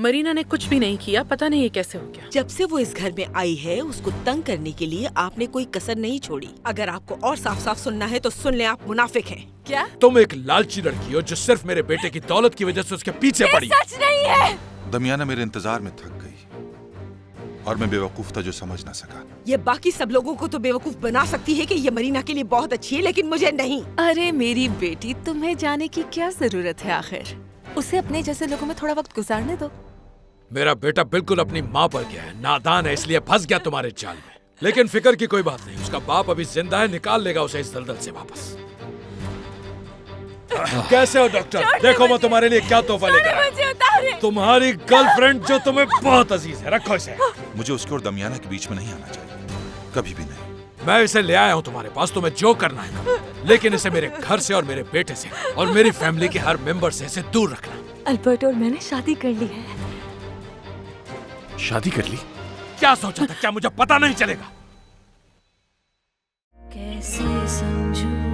मरीना ने कुछ भी नहीं किया, पता नहीं ये कैसे हो गया। जब से वो इस घर में आई है उसको तंग करने के लिए आपने कोई कसर नहीं छोड़ी। अगर आपको और साफ साफ सुनना है तो सुन ले, आप मुनाफिक हैं। क्या? तुम एक लालची लड़की हो जो सिर्फ मेरे बेटे की दौलत की वजह से उसके पीछे पड़ी। सच नहीं है। दमियाना मेरे इंतजार में थक गई और मैं बेवकूफ था जो समझ ना सका। ये बाकी सब लोगों को तो बेवकूफ बना सकती है कि ये मरीना के लिए बहुत अच्छी है, लेकिन मुझे नहीं। अरे मेरी बेटी, तुम्हें जाने की क्या जरूरत है? आखिर उसे अपने जैसे लोगों में थोड़ा वक्त गुजारने दो। मेरा बेटा बिल्कुल अपनी माँ पर गया है, नादान है, इसलिए फंस गया तुम्हारे जाल में। लेकिन फिक्र की कोई बात नहीं, उसका बाप अभी जिंदा है, निकाल लेगा उसे इस दलदल से वापस। कैसे हो डॉक्टर? देखो मैं तुम्हारे लिए क्या तोहफा लेकर आया। तुम्हारी गर्लफ्रेंड जो तुम्हें बहुत अजीज है, रखो इसे। मुझे उसके और दमियाना के बीच में नहीं आना चाहिए, कभी भी नहीं। मैं इसे ले आया हूँ तुम्हारे पास, तुम्हें जो करना है, लेकिन इसे मेरे घर से और मेरे बेटे से और मेरी फैमिली के हर मेंबर से इसे दूर रखना। अल्बर्ट और मैंने शादी कर ली है। शादी कर ली? क्या सोचा था? क्या मुझे पता नहीं चलेगा? कैसे समझूं